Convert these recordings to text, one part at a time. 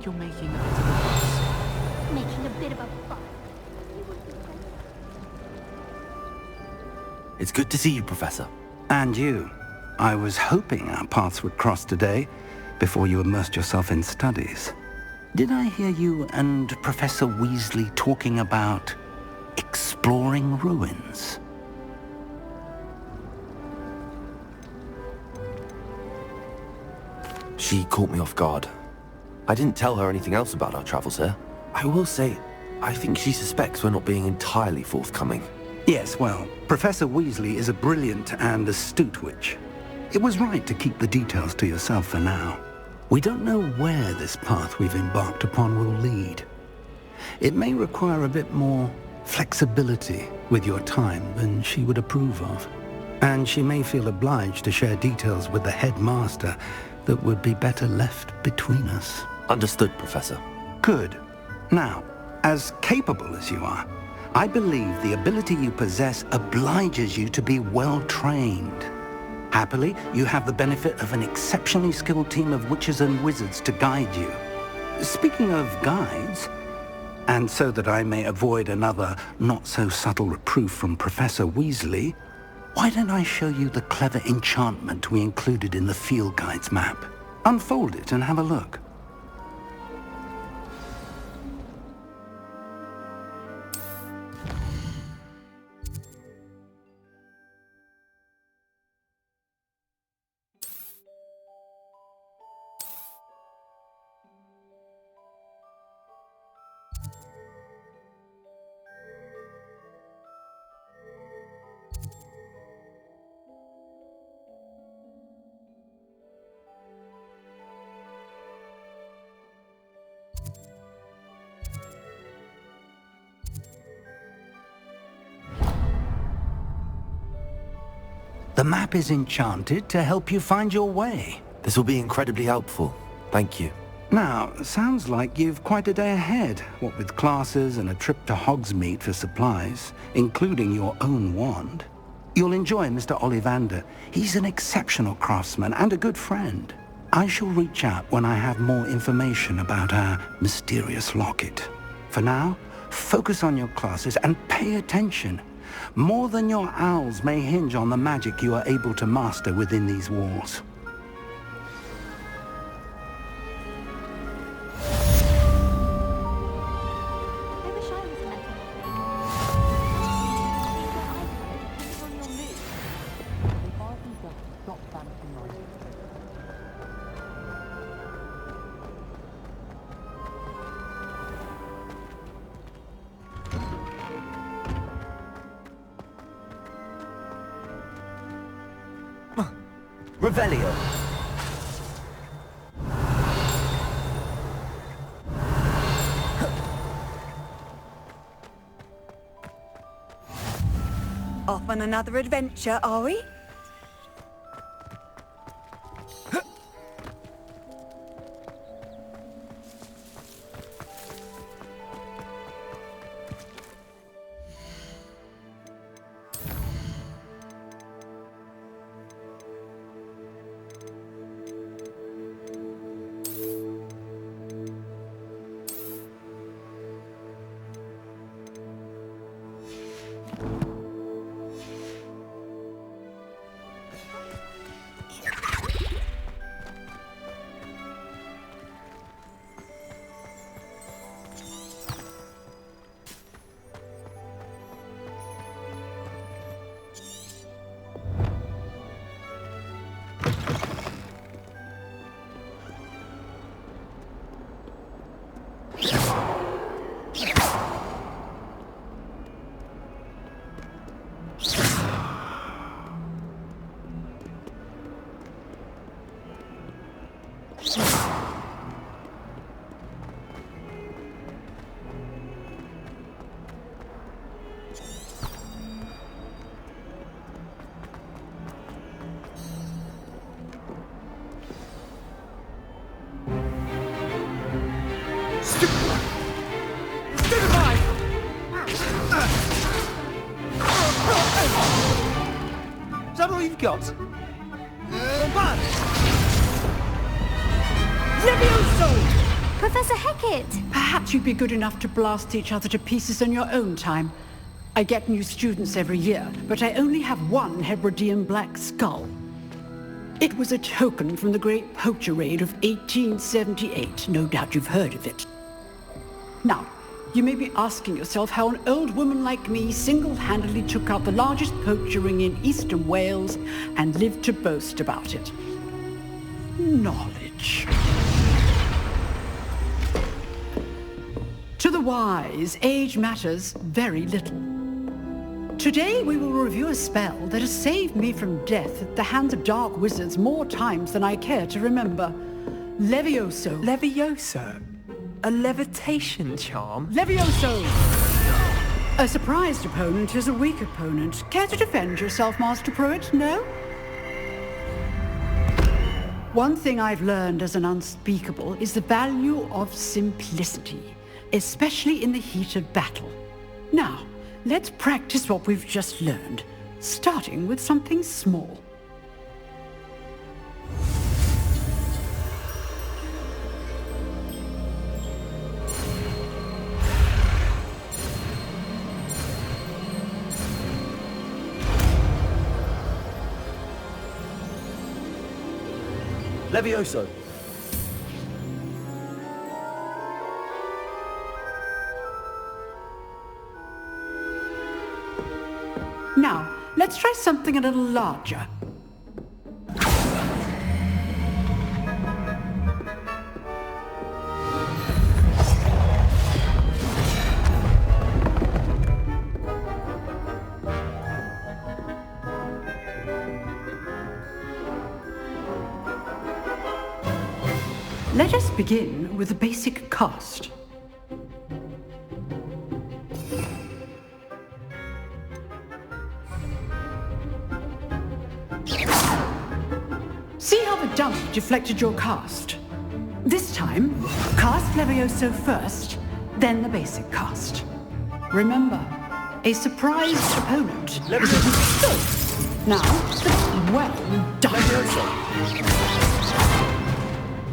like you're making a bit of a fuss. Making a bit of a fuss. It's good to see you, Professor. And you. I was hoping our paths would cross today, before you immersed yourself in studies. Did I hear you and Professor Weasley talking about exploring ruins? She caught me off guard. I didn't tell her anything else about our travels here. I will say, I think she suspects we're not being entirely forthcoming. Yes, well, Professor Weasley is a brilliant and astute witch. It was right to keep the details to yourself for now. We don't know where this path we've embarked upon will lead. It may require a bit more flexibility with your time than she would approve of. And she may feel obliged to share details with the headmaster that would be better left between us. Understood, Professor. Good. Now, as capable as you are, I believe the ability you possess obliges you to be well-trained. Happily, you have the benefit of an exceptionally skilled team of witches and wizards to guide you. Speaking of guides, and so that I may avoid another not-so-subtle reproof from Professor Weasley, why don't I show you the clever enchantment we included in the field guide's map? Unfold it and have a look. The map is enchanted to help you find your way. This will be incredibly helpful. Thank you. Now, sounds like you've quite a day ahead, what with classes and a trip to Hogsmeade for supplies, including your own wand. You'll enjoy Mr. Ollivander. He's an exceptional craftsman and a good friend. I shall reach out when I have more information about our mysterious locket. For now, focus on your classes and pay attention. More than your owls may hinge on the magic you are able to master within these walls. Revelio. Off on another adventure, are we? Is that all you've got? Levioso! Professor Hecat! Perhaps you'd be good enough to blast each other to pieces in your own time. I get new students every year, but I only have one Hebridean black skull. It was a token from the Great Poacher Raid of 1878. No doubt you've heard of it. Now, you may be asking yourself how an old woman like me single-handedly took out the largest poacher ring in eastern Wales and lived to boast about it. Knowledge. To the wise, age matters very little. Today we will review a spell that has saved me from death at the hands of dark wizards more times than I care to remember. Levioso. Levioso? A levitation charm? Levioso! A surprised opponent is a weak opponent. Care to defend yourself, Master Pruitt? No? One thing I've learned as an unspeakable is the value of simplicity, especially in the heat of battle. Now, let's practice what we've just learned, starting with something small. Levioso! Now, let's try something a little larger. Let us begin with the basic cast. See how the dummy deflected your cast? This time, cast Levioso first, then the basic cast. Remember, a surprised opponent is a good. Now, well done.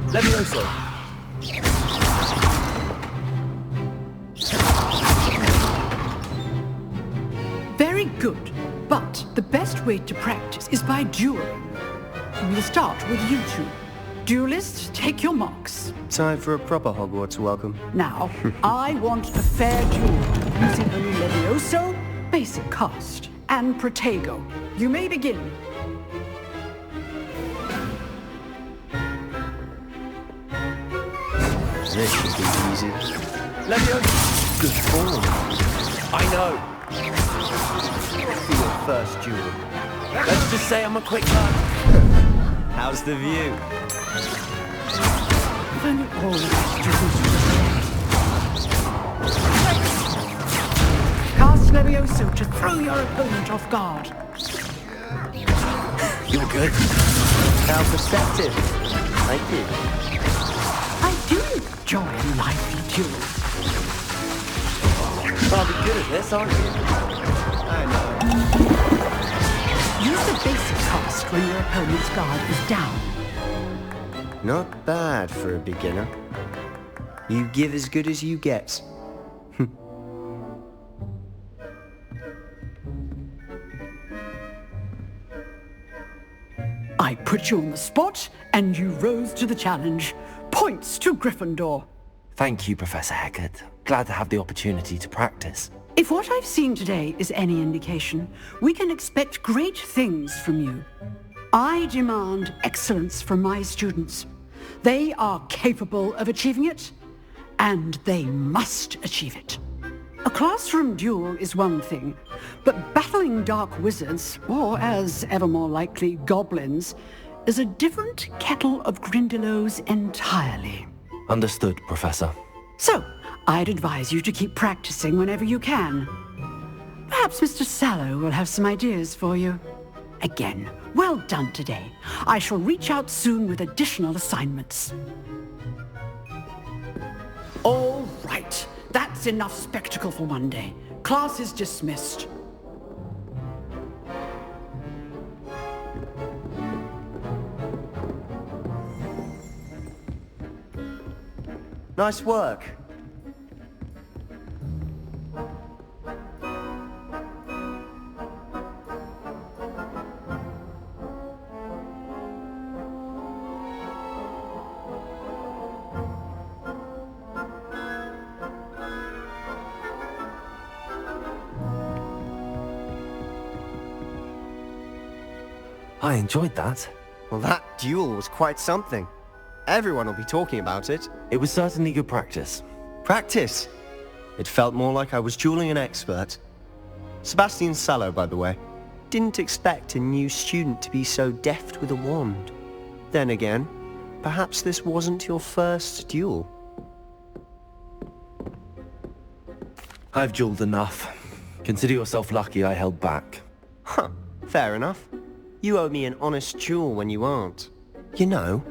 Levioso! Very good, but the best way to practice is by dueling. We'll start with you two. Duelists, take your marks. Time for a proper Hogwarts welcome. Now, I want a fair duel using only Levioso, basic cast, and Protego. You may begin. This should be easy. Levioso! Good form. I know! For your first duel. Let's just say I'm a quick learner. How's the view? If only all the students cast Levioso to throw your opponent off guard. You're good. How perceptive. Thank you. I do enjoy lively duels. I'll be good at this, aren't you? I know. Use the basic cast when your opponent's guard is down. Not bad for a beginner. You give as good as you get. I put you on the spot, and you rose to the challenge. Points to Gryffindor. Thank you, Professor Hecat. Glad to have the opportunity to practice. If what I've seen today is any indication, we can expect great things from you. I demand excellence from my students. They are capable of achieving it, and they must achieve it. A classroom duel is one thing, but battling dark wizards, or as ever more likely, goblins, is a different kettle of Grindylows entirely. Understood, Professor. So, I'd advise you to keep practicing whenever you can. Perhaps Mr. Sallow will have some ideas for you. Again, well done today. I shall reach out soon with additional assignments. All right, that's enough spectacle for one day. Class is dismissed. Nice work. I enjoyed that. Well, that duel was quite something. Everyone will be talking about it. It was certainly good practice. Practice? It felt more like I was dueling an expert. Sebastian Sallow, by the way. Didn't expect a new student to be so deft with a wand. Then again, perhaps this wasn't your first duel. I've dueled enough. Consider yourself lucky I held back. Huh, fair enough. You owe me an honest duel when you aren't. You know,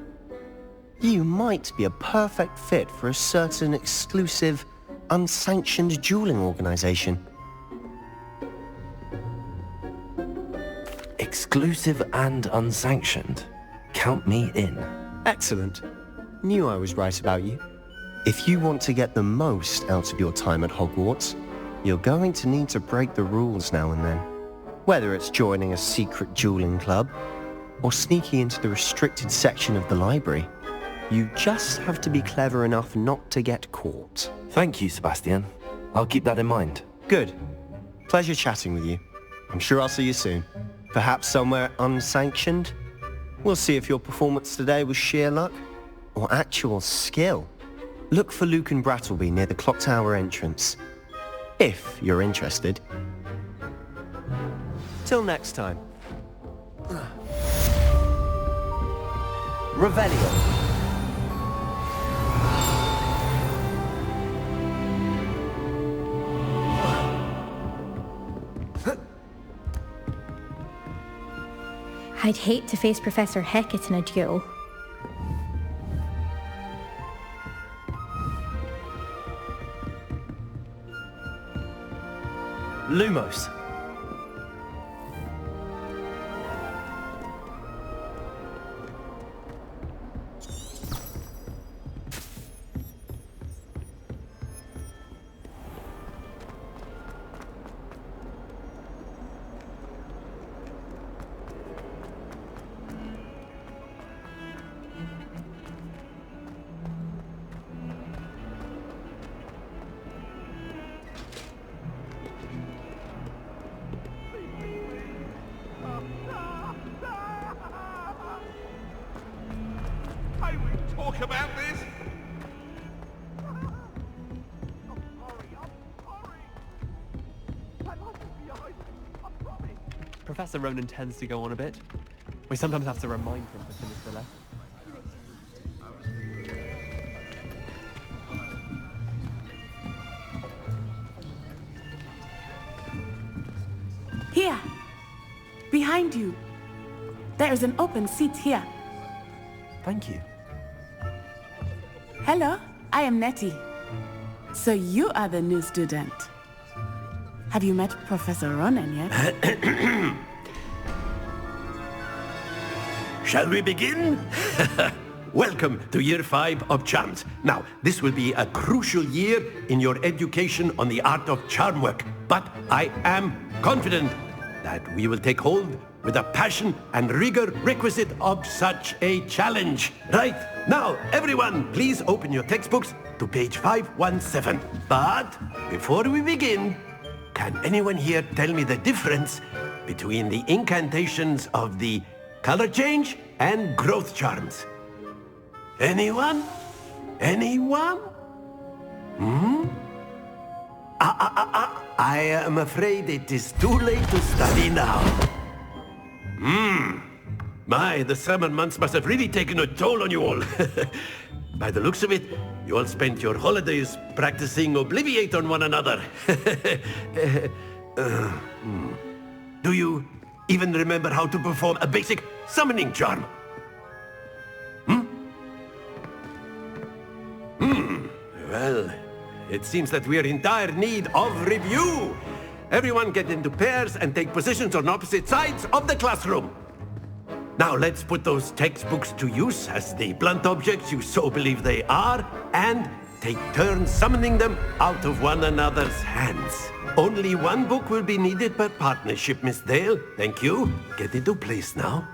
you might be a perfect fit for a certain exclusive, unsanctioned dueling organization. Exclusive and unsanctioned. Count me in. Excellent. Knew I was right about you. If you want to get the most out of your time at Hogwarts, you're going to need to break the rules now and then. Whether it's joining a secret dueling club, or sneaking into the restricted section of the library, you just have to be clever enough not to get caught. Thank you, Sebastian. I'll keep that in mind. Good. Pleasure chatting with you. I'm sure I'll see you soon. Perhaps somewhere unsanctioned? We'll see if your performance today was sheer luck, or actual skill. Look for Luke and Brattleby near the clock tower entrance. If you're interested. Till next time. Revelio. I'd hate to face Professor Hecat in a duel. Lumos. Talk about this? Professor Ronan tends to go on a bit. We sometimes have to remind him to finish the lesson. Here! Behind you! There is an open seat here. Thank you. Hello, I am Nettie. So you are the new student. Have you met Professor Ronan yet? Shall we begin? Welcome to Year 5 of Charms. Now, this will be a crucial year in your education on the art of charm work, but I am confident that we will take hold with the passion and rigor requisite of such a challenge. Right, now, everyone, please open your textbooks to page 517. But before we begin, can anyone here tell me the difference between the incantations of the color change and growth charms? Anyone? Anyone? I am afraid it is too late to study now. My, the summer months must have really taken a toll on you all. By the looks of it, you all spent your holidays practicing Obliviate on one another. Do you even remember how to perform a basic summoning charm? Well, it seems that we are in dire need of review. Everyone get into pairs and take positions on opposite sides of the classroom. Now let's put those textbooks to use as the blunt objects you so believe they are, and take turns summoning them out of one another's hands. Only one book will be needed per partnership, Miss Dale. Thank you. Get into place now.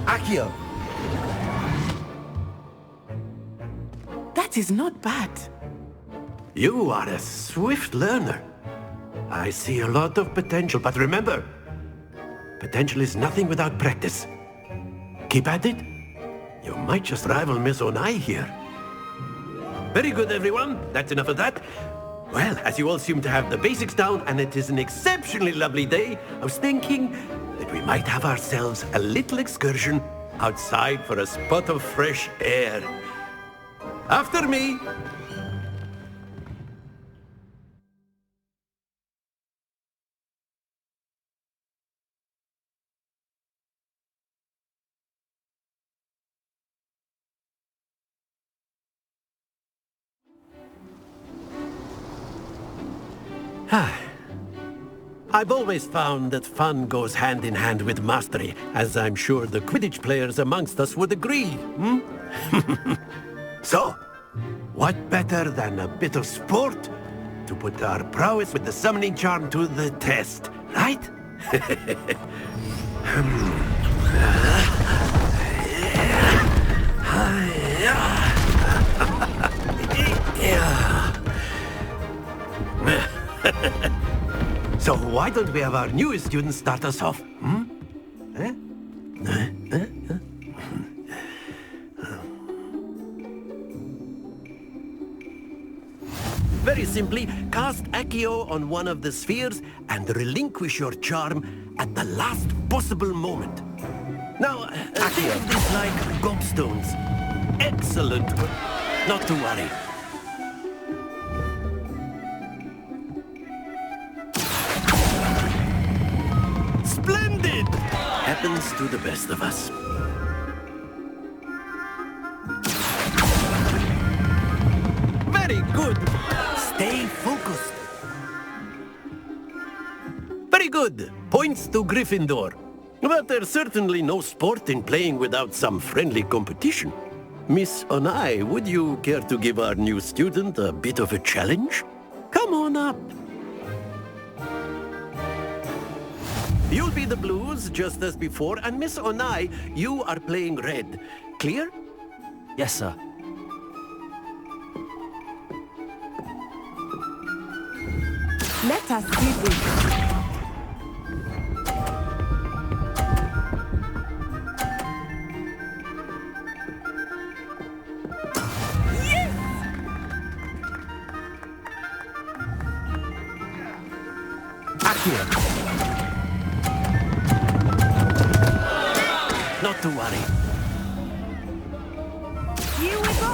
Accio! That is not bad. You are a swift learner. I see a lot of potential, but remember, potential is nothing without practice. Keep at it. You might just rival Miss Onai here. Very good, everyone. That's enough of that. Well, as you all seem to have the basics down, and it is an exceptionally lovely day, I was thinking that we might have ourselves a little excursion outside for a spot of fresh air. After me! I've always found that fun goes hand in hand with mastery, as I'm sure the Quidditch players amongst us would agree, hmm? So, what better than a bit of sport to put our prowess with the summoning charm to the test, right? So why don't we have our newest student start us off, hmm? Very simply, cast Accio on one of the spheres and relinquish your charm at the last possible moment. Now, think of this like gobstones. Excellent. Not to worry. Splendid! Happens to the best of us. Very good. Stay focused. Very good. Points to Gryffindor. But there's certainly no sport in playing without some friendly competition. Miss Onai, would you care to give our new student a bit of a challenge? Come on up. You'll be the blues, just as before, and Miss Onai, you are playing red. Clear? Yes, sir. Let us see this. Not to worry. Here we go!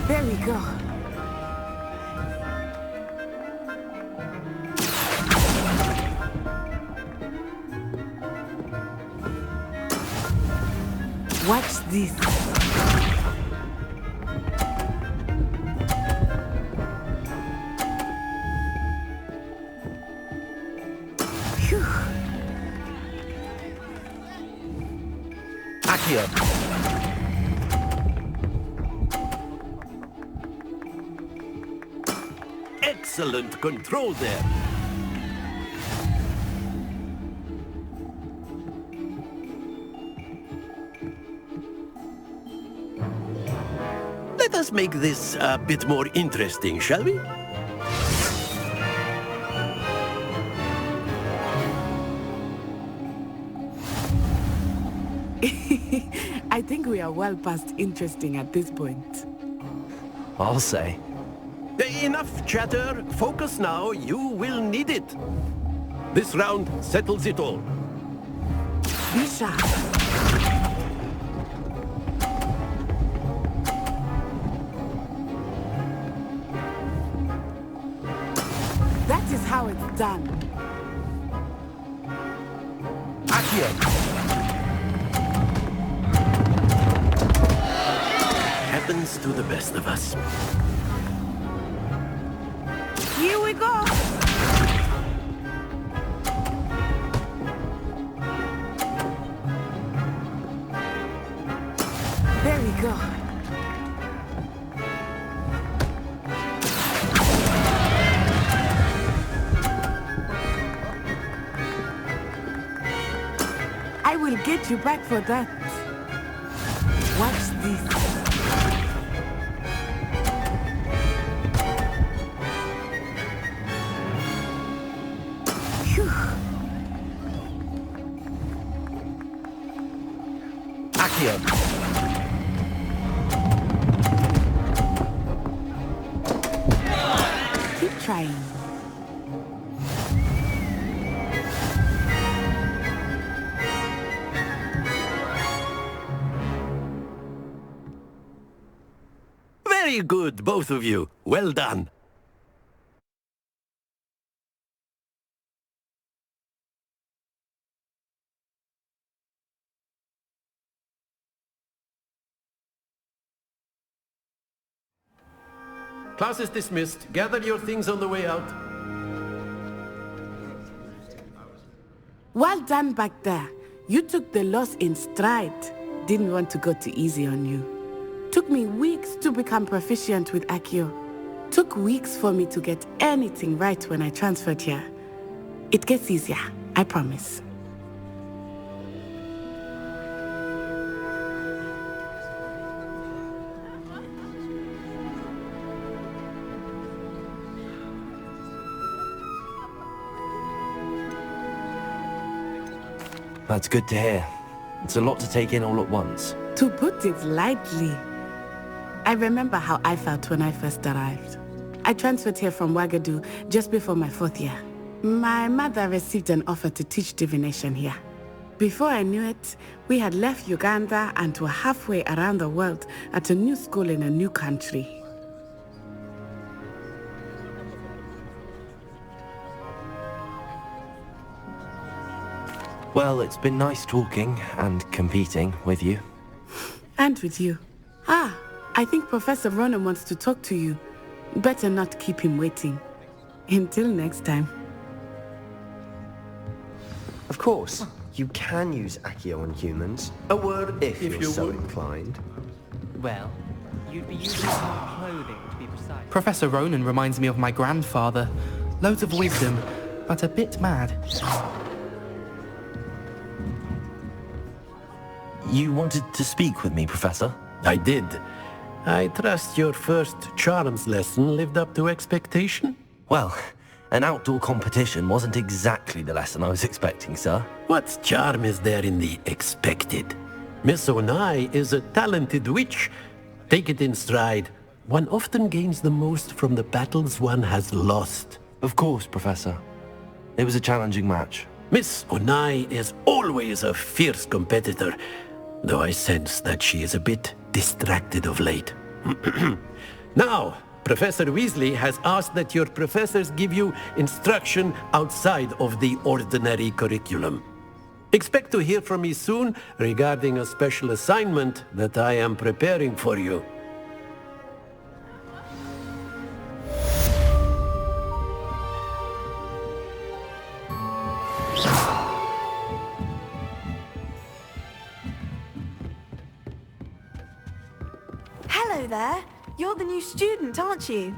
There we go. Watch this. Accio. Excellent control there. Let us make this a bit more interesting, shall we? I think we are well past interesting at this point. I'll say. Enough chatter. Focus now. You will need it. This round settles it all. Be sharp. how it's done. Accio! Happens to the best of us. Here we go. There we go. I will get you back for that. Watch this. Phew. Accio! Keep trying. Very good, both of you. Well done. Class is dismissed. Gather your things on the way out. Well done back there. You took the loss in stride. Didn't want to go too easy on you. Took me weeks to become proficient with Accio. Took weeks for me to get anything right when I transferred here. It gets easier, I promise. That's good to hear. It's a lot to take in all at once. To put it lightly, I remember how I felt when I first arrived. I transferred here from Ouagadougou just before my 4th year. My mother received an offer to teach divination here. Before I knew it, we had left Uganda and were halfway around the world at a new school in a new country. Well, it's been nice talking and competing with you. And with you. Ah, I think Professor Ronan wants to talk to you. Better not keep him waiting. Until next time. Of course, you can use Accio on humans. A word If if you're you so would. inclined. Well, you'd be using some clothing to be precise. Professor Ronan reminds me of my grandfather. Loads of wisdom, but a bit mad. You wanted to speak with me, Professor? I did. I trust your first charms lesson lived up to expectation? Well, an outdoor competition wasn't exactly the lesson I was expecting, sir. What charm is there in the expected? Miss Onai is a talented witch. Take it in stride. One often gains the most from the battles one has lost. Of course, Professor. It was a challenging match. Miss Onai is always a fierce competitor, though I sense that she is a bit distracted of late. Now, Professor Weasley has asked that your professors give you instruction outside of the ordinary curriculum. Expect to hear from me soon regarding a special assignment that I am preparing for you. Hello there. You're the new student, aren't you?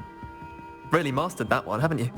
Really mastered that one, haven't you?